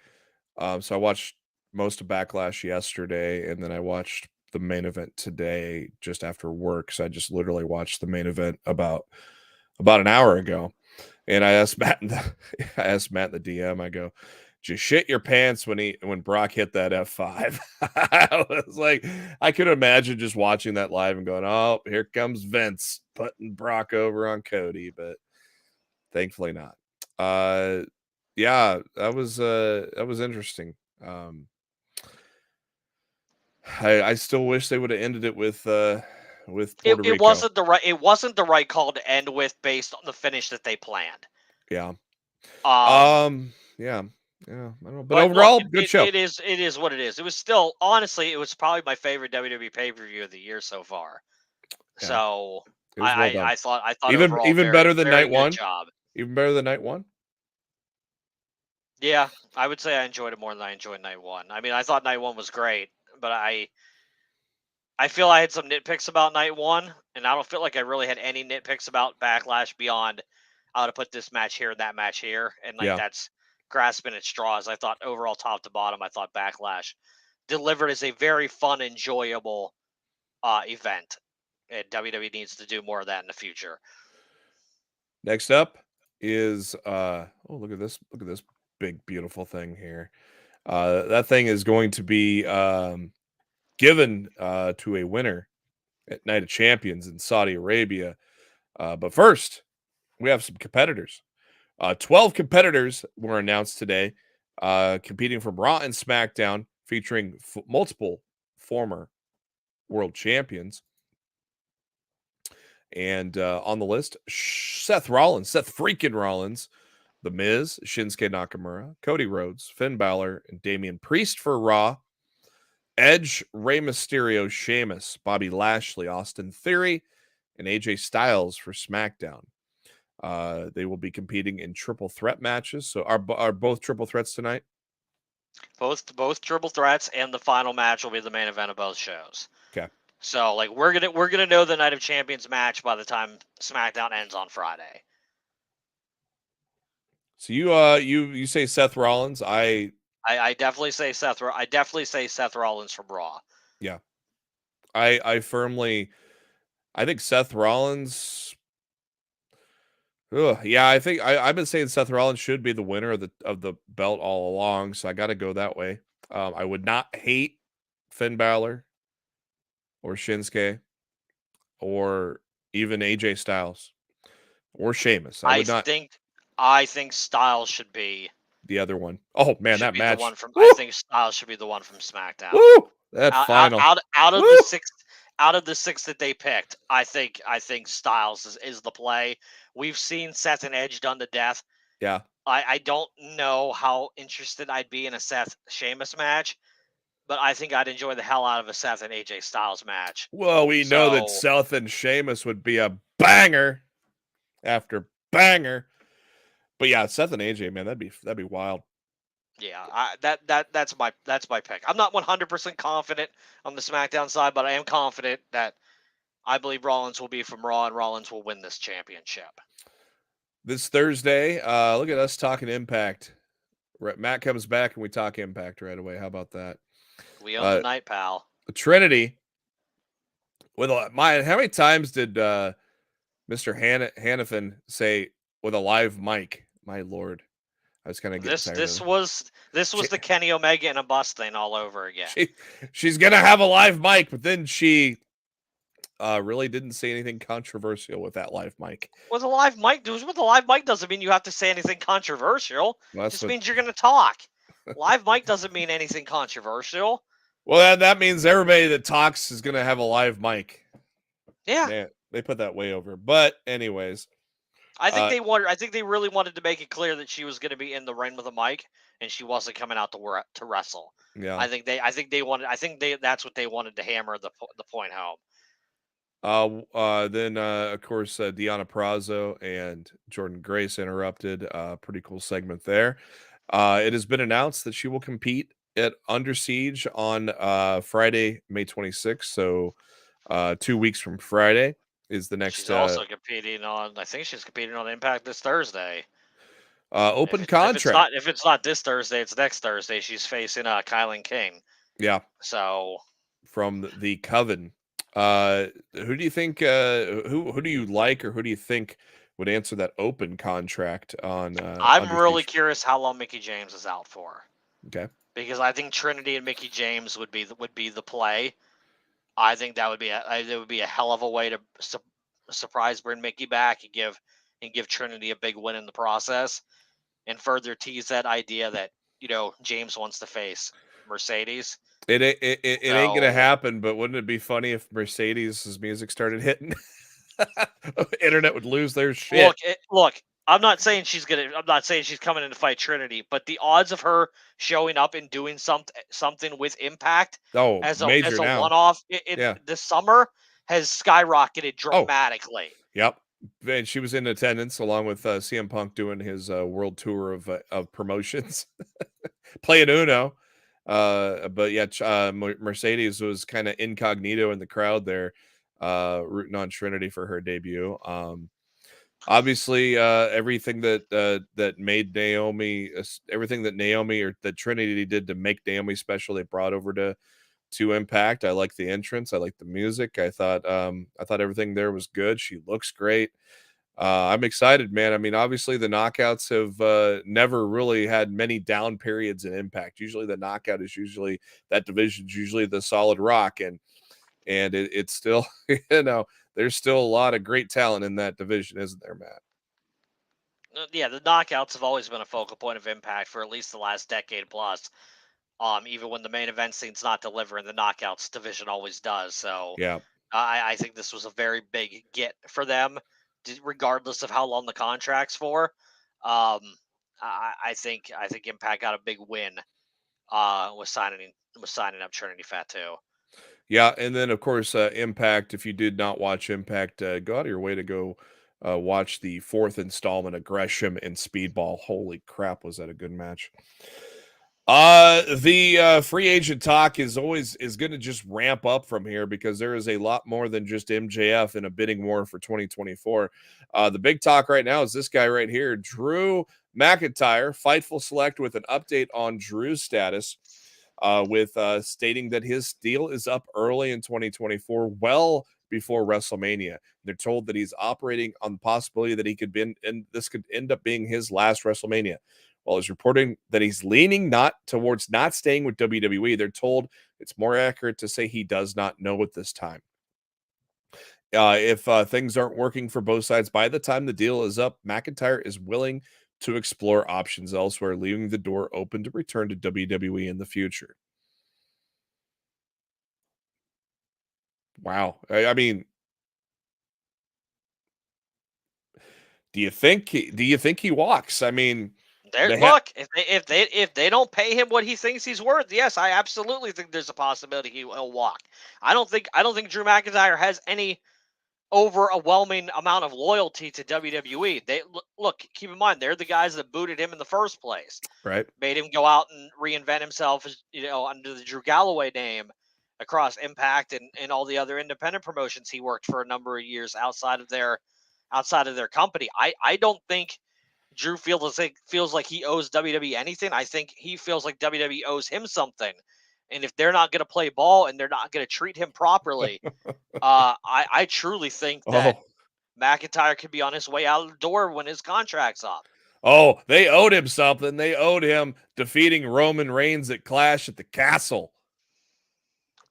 So I watched most of Backlash yesterday, and then I watched the main event today just after work. So I just literally watched the main event about an hour ago. And I asked Matt in the DM, I go, "Did you shit your pants when Brock hit that F5?" I was like, I could imagine just watching that live and going, "Oh, here comes Vince putting Brock over on Cody," but thankfully not. Yeah, that was interesting. I still wish they would have ended it with Puerto Rico. It wasn't the right call to end with based on the finish that they planned. Yeah. Yeah. I don't know. But overall, good show. It is what it is. It was still, honestly, it was probably my favorite WWE pay-per-view of the year so far. Yeah. So I thought even better than night one. Even better than night one. Yeah, I would say I enjoyed it more than I enjoyed night one. I mean, I thought night one was great, but I feel I had some nitpicks about night one, and I don't feel like I really had any nitpicks about Backlash beyond I would have put this match here and that match here, and grasping at straws. I thought overall, top to bottom, I thought Backlash delivered as a very fun, enjoyable event. And WWE needs to do more of that in the future. Next up is look at this big beautiful thing here. That thing is going to be given to a winner at Night of Champions in Saudi Arabia. But first, we have some competitors. 12 competitors were announced today, competing from Raw and SmackDown, featuring multiple former world champions. And on the list, Seth freaking Rollins, The Miz, Shinsuke Nakamura, Cody Rhodes, Finn Balor, and Damian Priest for Raw. Edge, Rey Mysterio, Sheamus, Bobby Lashley, Austin Theory, and AJ Styles for SmackDown. They will be competing in triple threat matches. So are both triple threats tonight? Both triple threats, and the final match will be the main event of both shows. Okay. So like we're gonna know the Night of Champions match by the time SmackDown ends on Friday. So you say Seth Rollins. I definitely say Seth. I definitely say Seth Rollins from Raw. Yeah. I think Seth Rollins. Yeah, I think I've been saying Seth Rollins should be the winner of the belt all along, so I got to go that way. I would not hate Finn Balor or Shinsuke or even AJ Styles or Sheamus. I think Styles should be the other one. Oh man, that match. I think Styles should be the one from SmackDown. Woo! That final out of the six that they picked, I think Styles is the play. We've seen Seth and Edge done to death. Yeah. I don't know how interested I'd be in a Seth Sheamus match, but I think I'd enjoy the hell out of a Seth and AJ Styles match. Well, we know that Seth and Sheamus would be a banger after banger. But yeah, Seth and AJ, man, that'd be wild. Yeah, that's my pick. I'm not 100% confident on the SmackDown side, but I am confident that I believe Rollins will be from Raw and Rollins will win this championship. This Thursday, look at us talking Impact. Matt comes back and we talk Impact right away. How about that? We own the night, pal. Trinity. How many times did Mr. Hannafin say with a live mic? My Lord. I was kind of getting tired this was the Kenny Omega and a bus thing all over again. She's gonna have a live mic, but then she really didn't say anything controversial with that live mic. With a live mic doesn't mean you have to say anything controversial. It just means you're gonna talk. Live mic doesn't mean anything controversial. Well, that means everybody that talks is gonna have a live mic. Yeah, they put that way over. But anyways. I think they really wanted to make it clear that she was going to be in the ring with a mic and she wasn't coming out to wrestle. Yeah. I think that's what they wanted to hammer the point home. Then of course Deonna Purrazzo and Jordan Grace interrupted. Pretty cool segment there. It has been announced that she will compete at Under Siege on Friday, May 26th. So 2 weeks from Friday is the next. She's also competing on. I think she's competing on Impact this Thursday. Open contract. If it's not this Thursday, it's next Thursday. She's facing Kylan King. Yeah. So from the Coven, who do you think? Who do you like, or who do you think would answer that open contract on? I'm really curious how long Mickie James is out for. Okay. Because I think Trinity and Mickie James would be the play. I think that would be a hell of a way to surprise bring Mickie back and give Trinity a big win in the process, and further tease that idea that James wants to face Mercedes. It ain't gonna happen, but wouldn't it be funny if Mercedes' music started hitting? Internet would lose their shit. Look. I'm not saying she's coming in to fight Trinity, but the odds of her showing up and doing something with Impact as a one-off this summer has skyrocketed dramatically. Yep. And she was in attendance along with CM Punk doing his world tour of promotions, playing Uno. But yeah, Mercedes was kind of incognito in the crowd there, rooting on Trinity for her debut. Obviously, everything that made Naomi, everything that Naomi or that Trinity did to make Naomi special, they brought over to Impact. I like the entrance. I like the music. I thought everything there was good. She looks great. I'm excited, man. I mean, obviously the knockouts have never really had many down periods in Impact. Usually the knockout is usually that division's usually the solid rock, and it's still, there's still a lot of great talent in that division, isn't there, Matt? Yeah, the knockouts have always been a focal point of Impact for at least the last decade plus. Even when the main event scene's not delivering, the knockouts division always does. So Yeah. I think this was a very big get for them, regardless of how long the contract's for. I think Impact got a big win with signing up Trinity Fatu. Yeah, and then of course Impact. If you did not watch Impact, go out of your way to go watch the 4th installment of Gresham and Speedball. Holy crap, was that a good match? The free agent talk is going to just ramp up from here because there is a lot more than just MJF in a bidding war for 2024. The big talk right now is this guy right here, Drew McIntyre. Fightful Select with an update on Drew's status, with stating that his deal is up early in 2024, well before WrestleMania. They're told that he's operating on the possibility that he could be, and this could end up being his last WrestleMania. While he's reporting that he's leaning towards not staying with WWE, they're told it's more accurate to say he does not know at this time. If things aren't working for both sides by the time the deal is up, McIntyre is willing to explore options elsewhere, leaving the door open to return to WWE in the future. Wow. I mean, do you think he walks? I mean, Look, if they don't pay him what he thinks he's worth, yes, I absolutely think there's a possibility he'll walk. I don't think Drew McIntyre has any overwhelming amount of loyalty to WWE. They look, keep in mind, they're the guys that booted him in the first place, right? Made him go out and reinvent himself, as under the Drew Galloway name across Impact and all the other independent promotions he worked for a number of years outside of their company. I don't think Drew feels like he owes WWE anything. I think he feels like WWE owes him something. And if they're not going to play ball and they're not going to treat him properly, I truly think that McIntyre could be on his way out of the door when his contract's up. Oh, they owed him something. They owed him defeating Roman Reigns at Clash at the Castle.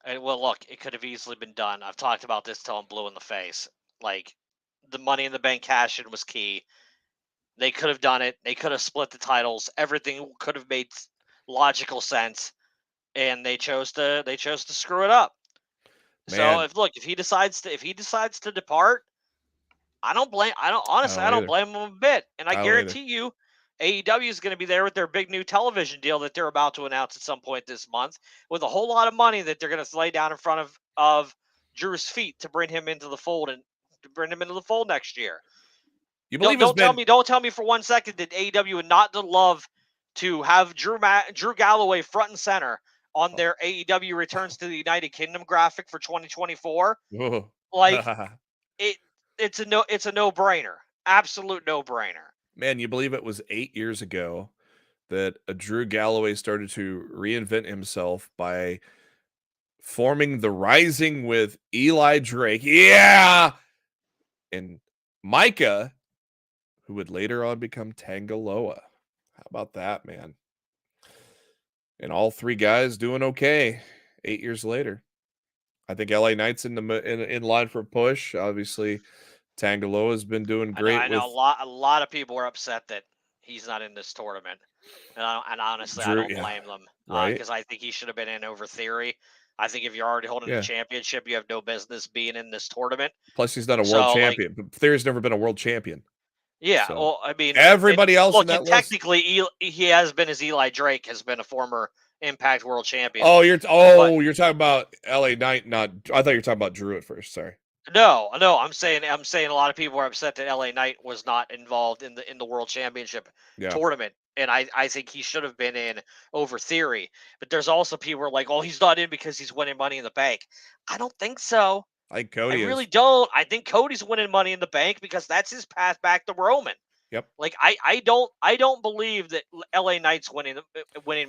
And well, look, it could have easily been done. I've talked about this till I'm blue in the face. Like, the Money in the Bank cash-in was key. They could have done it. They could have split the titles. Everything could have made logical sense, and they chose to screw it up. Man. So if he decides to depart, I don't blame him a bit. And I guarantee you, AEW is going to be there with their big new television deal that they're about to announce at some point this month, with a whole lot of money that they're going to lay down in front of Drew's feet to bring him into the fold next year. You believe don't tell me for 1 second that AEW would not love to have Drew Galloway front and center on their AEW Returns to the United Kingdom graphic for 2024. Like, it's a no-brainer. Absolute no-brainer. Man, you believe it was 8 years ago that Drew Galloway started to reinvent himself by forming the Rising with Eli Drake. Yeah! And Micah, who would later on become Tangaloa. How about that, man? And all three guys doing okay 8 years later. I think LA Knight's in line for a push. Obviously, Tangaloa has been doing great. I know a lot of people were upset that he's not in this tournament, and honestly, I don't blame them, because I think he should have been in over Theory. I think if you're already holding the championship, you have no business being in this tournament. Plus, he's not a world champion. But Theory's never been a world champion. Yeah, so, well, I mean, everybody else in that technically, he has been, as Eli Drake has been a former Impact World Champion. Oh, you're talking about LA Knight, not. I thought you were talking about Drew at first. Sorry. No, I'm saying a lot of people were upset that LA Knight was not involved in the World Championship tournament, and I think he should have been in over Theory. But there's also people who are like, oh, he's not in because he's winning Money in the Bank. I don't think so. I think Cody I really don't. I think Cody's winning Money in the Bank because that's his path back to Roman. Yep. Like I don't believe that LA Knight's winning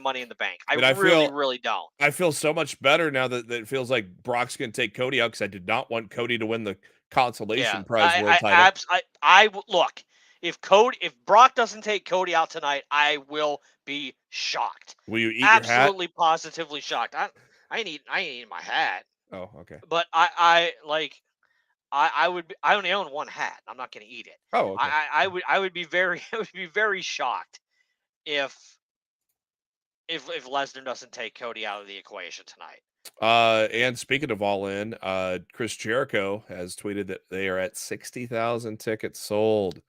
Money in the Bank. I really don't. I feel so much better now that it feels like Brock's going to take Cody out because I did not want Cody to win the consolation prize world title. I look, if Brock doesn't take Cody out tonight, I will be shocked. Will you eat absolutely your hat? Positively shocked. I ain't eating my hat. Oh, okay. But I only own one hat. I'm not going to eat it. Oh, okay. I would be very shocked if Lesnar doesn't take Cody out of the equation tonight. And speaking of All In, Chris Jericho has tweeted that they are at 60,000 tickets sold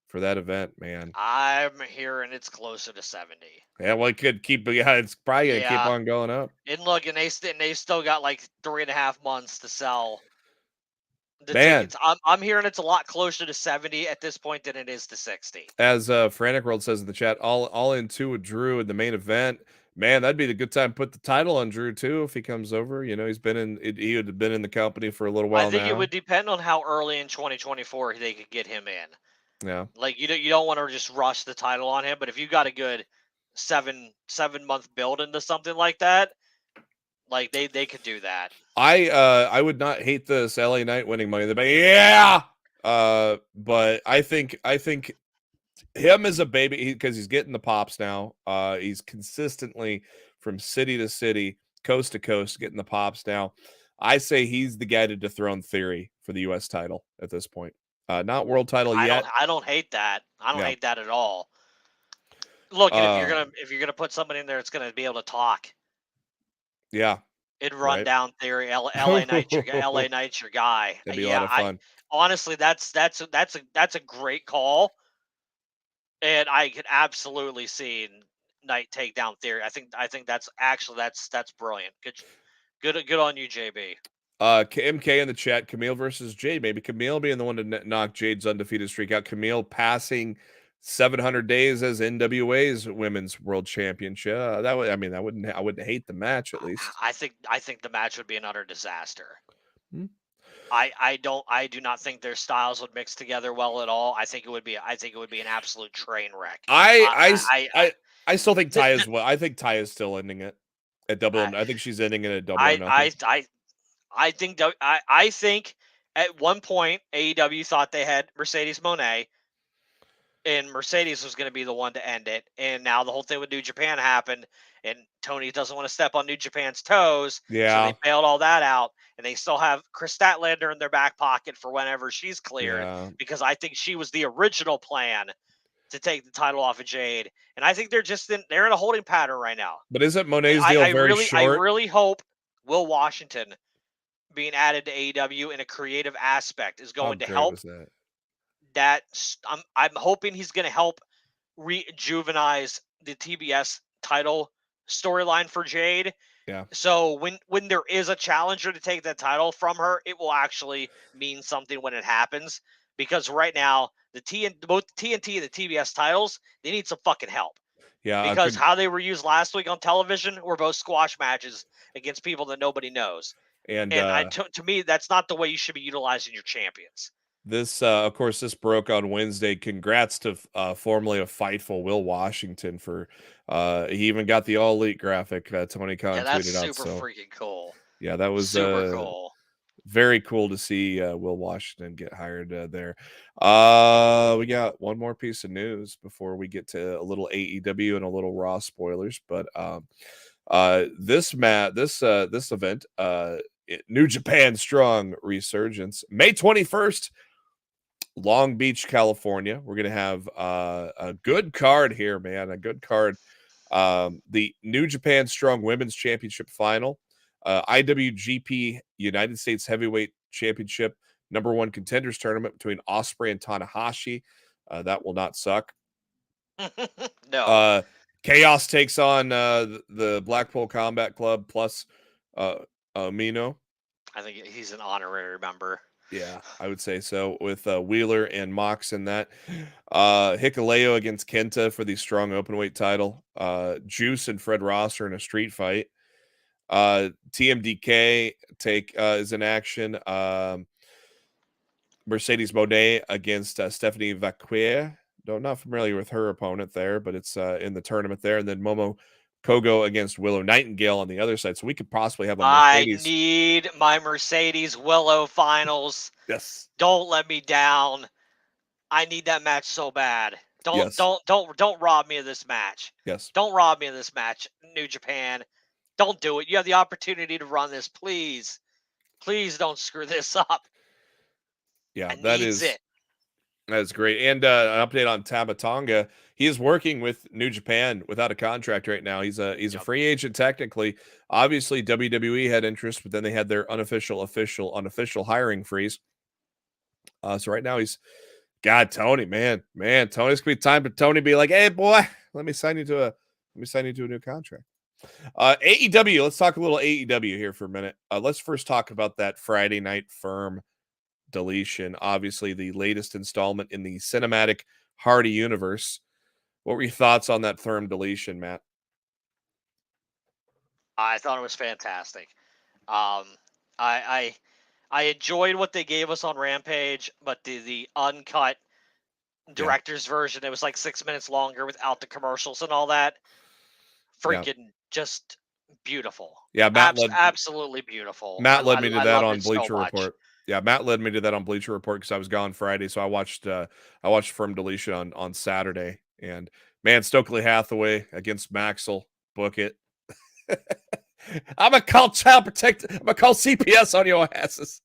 for that event, man. I'm hearing it's closer to 70. Yeah, well, it could keep. Yeah, it's probably gonna keep on going up. And look, and they still got like 3.5 months to sell the man tickets. I'm hearing it's a lot closer to 70 at this point than it is to 60. As Frantic World says in the chat, all in two with Drew in the main event. Man, that'd be the good time to put the title on Drew too if he comes over. You know, he would have been in the company for a little while. I think it would depend on how early in 2024 they could get him in. Yeah, like you don't want to just rush the title on him, but if you got a good 7-month build into something like that, like they could do that. I would not hate this LA Knight winning Money in the Bank. Yeah, but I think him as a baby because he's getting the pops now. He's consistently from city to city, coast to coast, getting the pops now. I say he's the guy to dethrone Theory for the U.S. title at this point. Not world title yet. I don't hate that. I don't hate that at all. Look, if you're gonna put somebody in there, it's gonna be able to talk. Yeah, it'd run down Theory. LA Knight's your guy. That'd be a lot of fun. Honestly, that's a great call, and I could absolutely see Knight take down Theory. I think that's brilliant. Good on you, JB. MK in the chat, Camille versus Jade. Maybe Camille being the one to knock Jade's undefeated streak out. Camille passing 700 days as NWA's women's world championship. I wouldn't hate the match at least. I think the match would be an utter disaster. I do not think their styles would mix together well at all. I think it would be an absolute train wreck. I still think Ty is well. I think Ty is still ending it at double. I think she's ending it at double. I think at one point AEW thought they had Mercedes Moné, and Mercedes was going to be the one to end it. And now the whole thing with New Japan happened, and Tony doesn't want to step on New Japan's toes. Yeah. So they bailed all that out, and they still have Chris Statlander in their back pocket for whenever she's cleared, because I think she was the original plan to take the title off of Jade. And I think they're in a holding pattern right now. But isn't Monet's deal short? I really hope Will Washington being added to AEW in a creative aspect is going to help. I'm hoping he's going to help rejuvenize the TBS title storyline for Jade. Yeah. So when there is a challenger to take that title from her, it will actually mean something when it happens. Because right now, both the TNT and the TBS titles, they need some fucking help. Yeah. Because how they were used last week on television were both squash matches against people that nobody knows. And to me, that's not the way you should be utilizing your champions. This, of course, this broke on Wednesday. Congrats to formerly a Fightful Will Washington for he even got the All Elite graphic. Tony Khan tweeted out. That's super freaking cool. Yeah, that was super cool. Very cool to see Will Washington get hired there. We got one more piece of news before we get to a little AEW and a little Raw spoilers. But this event, New Japan Strong Resurgence, May 21st, Long Beach, California. We're gonna have a good card here, man. A good card. The New Japan Strong Women's Championship Final, IWGP United States Heavyweight Championship #1 Contenders Tournament between Ospreay and Tanahashi. That will not suck. No. Chaos takes on the Blackpool Combat Club plus Mino. I think he's an honorary member. Yeah, I would say so, with Wheeler and Mox in that. Hikuleo against Kenta for the strong openweight title. Juice and Fred Ross are in a street fight. TMDK is in action. Mercedes Monet against Stephanie Vaquier. Not familiar with her opponent there, but it's in the tournament there. And then Momo Kogo against Willow Nightingale on the other side. So we could possibly have a Mercedes. I need my Mercedes Willow finals. Yes. Don't let me down. I need that match so bad. Don't rob me of this match. Yes. Don't rob me of this match, New Japan. Don't do it. You have the opportunity to run this. Please. Please don't screw this up. Yeah, That is great. And an update on Tama Tonga. He is working with New Japan without a contract right now. He's a free agent technically. Obviously, WWE had interest, but then they had their unofficial hiring freeze. So right now he's Tony, man, Tony's gonna be time for Tony to be like, hey boy, let me sign you to a new contract. AEW, let's talk a little AEW here for a minute. Let's first talk about that Friday Night Firm deletion. Obviously, the latest installment in the cinematic Hardy universe. What were your thoughts on that Firm deletion, Matt? I thought it was fantastic. I enjoyed what they gave us on Rampage, but the uncut director's version, it was like 6 minutes longer without the commercials and all that. Freaking just beautiful. Yeah, absolutely beautiful. Matt led me to that on Bleacher Report. Yeah, Matt led me to that on Bleacher Report because I was gone Friday, so I watched Firm Deletion on Saturday, and man, Stokely Hathaway against Maxwell, book it. I'm gonna call Child Protective. I'm gonna call CPS on your asses.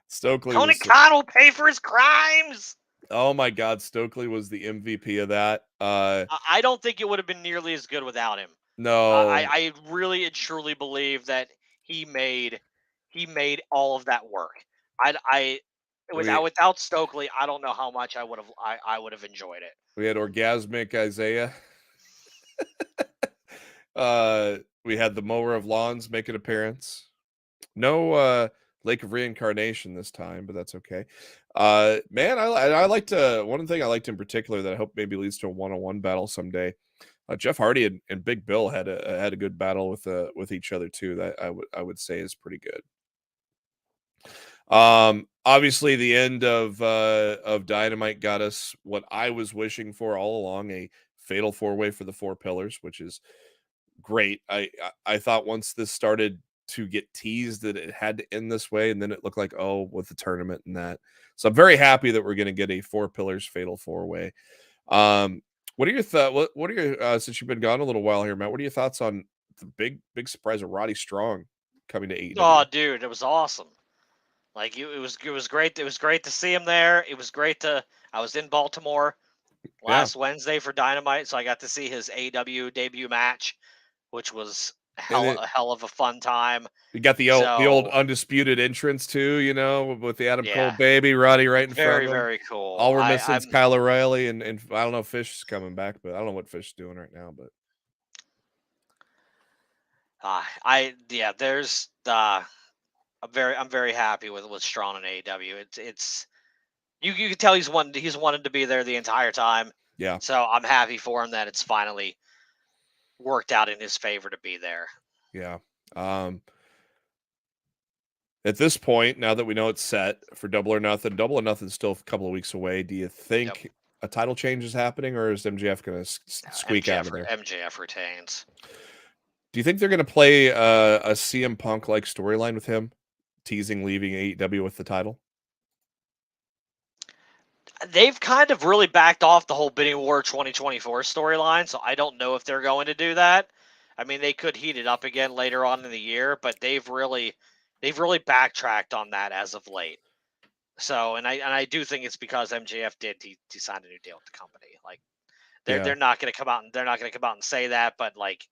Stokely. Tony Khan will pay for his crimes. Oh my God, Stokely was the MVP of that. I don't think it would have been nearly as good without him. No, I really and truly believe that he made all of that work. Without Stokely, I don't know how much I would have enjoyed it. We had Orgasmic Isaiah. We had the Mower of Lawns make an appearance. No Lake of Reincarnation this time, but that's okay. Man, I liked one thing I liked in particular that I hope maybe leads to a one-on-one battle someday. Jeff Hardy and Big Bill had a good battle with each other too. That I would say is pretty good. Obviously the end of Dynamite got us what I was wishing for all along, a fatal 4-way for the 4 pillars, which is great. I thought once this started to get teased that it had to end this way, and then it looked like, oh, with the tournament and that. So I'm very happy that we're going to get a 4 pillars fatal 4-way. What are your thoughts? What are your since you've been gone a little while here, Matt? What are your thoughts on the big surprise of Roddy Strong coming to AEW? Oh, dude, it was awesome. Like it was great. It was great to see him there. It was great I was in Baltimore last Wednesday for Dynamite, so I got to see his AEW debut match, which was a hell of a fun time. You got the old undisputed entrance too, with the Adam Cole baby Roddy right in front of him. Very cool. All we're missing is Kyle O'Reilly and I don't know if Fish is coming back, but I don't know what Fish is doing right now. But I'm very happy with Strong and AEW. It's you can tell he's wanted to be there the entire time. Yeah. So I'm happy for him that it's finally worked out in his favor to be there. Yeah. At this point, now that we know it's set for Double or Nothing's still a couple of weeks away. Do you think a title change is happening, or is MJF going to squeak out of there? MJF retains. Do you think they're going to play a CM Punk like storyline with him, teasing leaving AEW with the title? They've kind of really backed off the whole Bidding War 2024 storyline, so I don't know if they're going to do that. I mean, they could heat it up again later on in the year, but they've really backtracked on that as of late. So, and I do think it's because MJF he signed a new deal with the company. Like they're not going to come out and say that, but like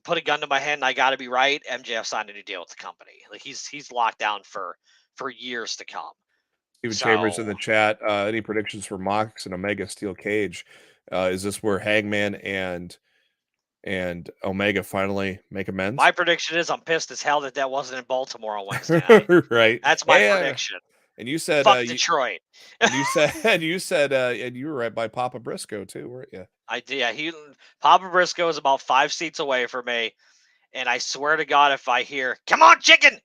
put a gun to my head and I got to be right. MJF signed a new deal with the company. Like he's locked down for years to come. Steven Chambers in the chat. Any predictions for Mox and Omega Steel Cage? Is this where Hangman and Omega finally make amends? My prediction is I'm pissed as hell that wasn't in Baltimore on Wednesday night. Right. That's my prediction. And you said fuck Detroit. And you said and you were right by Papa Briscoe too, weren't you? I did. Papa Briscoe is about 5 seats away from me. And I swear to God, if I hear, "Come on, chicken,"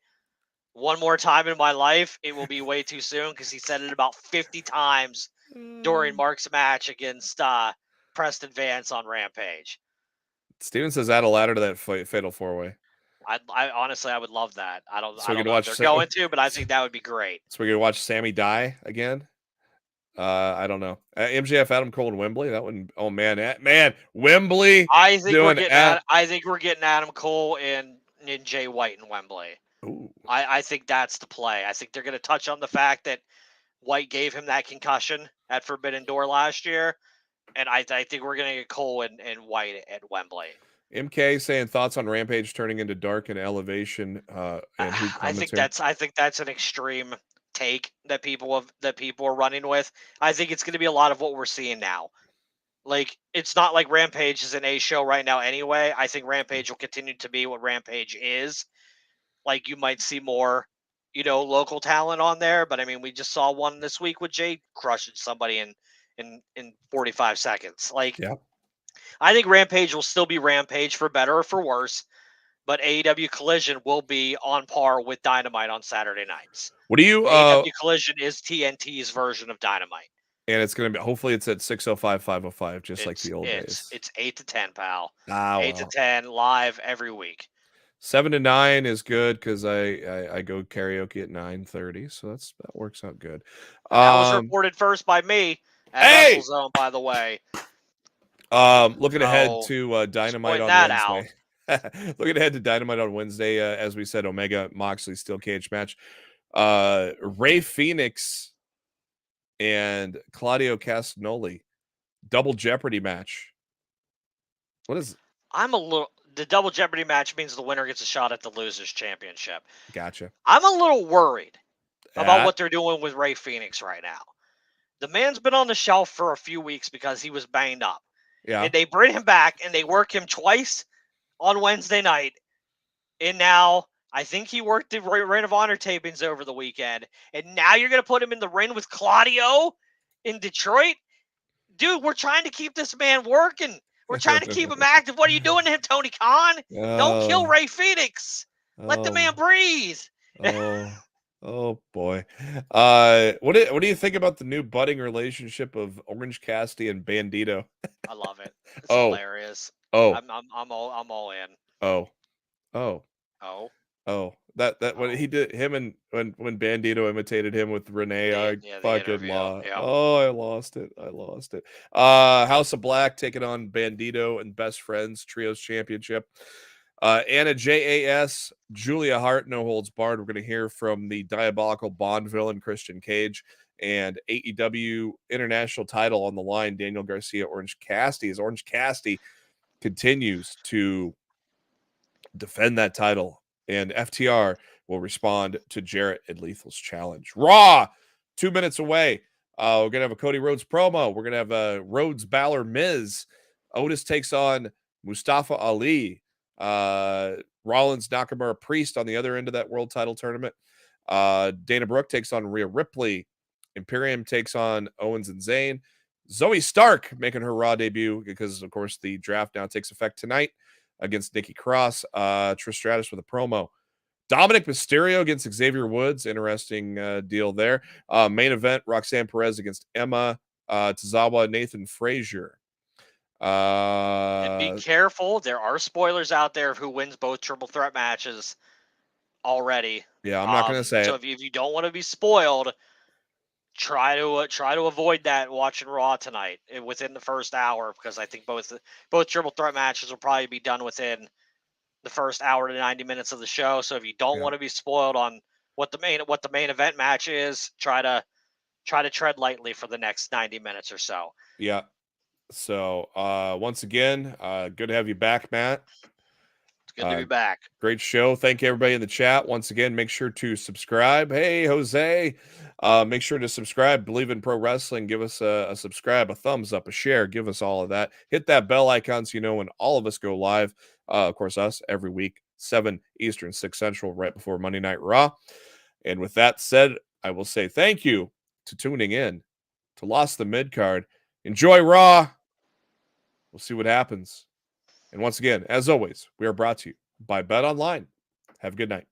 one more time in my life, it will be way too soon, because he said it about 50 times during Mark's match against Preston Vance on Rampage. Steven says add a ladder to that fatal 4-way. I honestly, I would love that. I don't know watch if they're going to, but I think that would be great. So we're gonna watch Sammy die again. I don't know. MJF, Adam Cole, and Wembley. That one. Oh man, Wembley. I think we're getting Adam Cole and Jay White in Wembley. Ooh. I think that's the play. I think they're going to touch on the fact that White gave him that concussion at Forbidden Door last year, and I think we're going to get Cole and White at Wembley. MK saying thoughts on Rampage turning into Dark and Elevation. And I think that's an extreme take that people are running with. I think it's going to be a lot of what we're seeing now. Like, it's not like Rampage is an A show right now anyway. I think Rampage will continue to be what Rampage is. Like, you might see more, local talent on there, but I mean, we just saw one this week with Jay crushing somebody in 45 seconds. Like, yeah. I think Rampage will still be Rampage, for better or for worse, but AEW Collision will be on par with Dynamite on Saturday nights. What do you? AEW Collision is TNT's version of Dynamite, and it's going to be, hopefully it's at 6:05, 5:05, just like the old days. It's 8 to 10, pal. 8 to 10 live every week. 7 to 9 is good because I go karaoke at 9:30, so that works out good. That was reported first by me at WrestleZone, by the way. Looking ahead to Dynamite on Wednesday. Looking ahead to Dynamite on Wednesday, as we said, Omega Moxley steel cage match. Rey Fenix and Claudio Castagnoli double Jeopardy match. What is? The double Jeopardy match means the winner gets a shot at the Losers Championship. Gotcha. I'm a little worried about what they're doing with Rey Fenix right now. The man's been on the shelf for a few weeks because he was banged up. Yeah. And they bring him back and they work him twice on Wednesday night. And now I think he worked the Ring of Honor tapings over the weekend. And now you're going to put him in the ring with Claudio in Detroit? Dude, we're trying to keep this man working. We're trying to keep him active. What are you doing to him, Tony Khan? Don't kill Rey Fenix. Let the man breathe. Oh boy. What do you think about the new budding relationship of Orange Cassidy and Bandito? I love it. It's hilarious. I'm all in. That when he did him and when Bandito imitated him with Renee, I fucking lost. Yeah. Oh, I lost it. House of Black taking on Bandito and Best Friends Trios Championship. Anna JAS, Julia Hart, no holds barred. We're going to hear from the diabolical Bond villain Christian Cage, and AEW International title on the line. Daniel Garcia, Orange Cassidy, as Orange Cassidy continues to defend that title, and FTR will respond to Jarrett and Lethal's challenge. Raw, 2 minutes away. We're going to have a Cody Rhodes promo. We're going to have a Rhodes Balor Miz. Otis takes on Mustafa Ali. Rollins, Nakamura, Priest on the other end of that world title tournament. Dana Brooke takes on Rhea Ripley. Imperium takes on Owens and Zayn. Zoe Stark making her Raw debut because, of course, the draft now takes effect tonight against Nikki Cross. Trish Stratus with a promo. Dominic Mysterio against Xavier Woods. Interesting deal there. Main event, Roxanne Perez against Emma Tozawa, Nathan Frazier. And be careful. There are spoilers out there of who wins both triple threat matches already. Yeah, I'm not going to say so it. If you don't want to be spoiled, try to avoid that watching Raw tonight within the first hour, because I think both triple threat matches will probably be done within the first hour to 90 minutes of the show. So if you don't want to be spoiled on what the main event match is, try to tread lightly for the next 90 minutes or so. Yeah. So once again, good to have you back, Matt. It's good to be back. Great show. Thank you, everybody in the chat. Once again, make sure to subscribe. Hey, Jose, make sure to subscribe. Believe in Pro Wrestling. Give us a subscribe, a thumbs up, a share. Give us all of that. Hit that bell icon so you know when all of us go live. Of course, us every week, 7 Eastern, 6 Central, right before Monday Night Raw. And with that said, I will say thank you to tuning in to Lost in the Midcard. Enjoy Raw. We'll see what happens. And once again, as always, we are brought to you by Bet Online. Have a good night.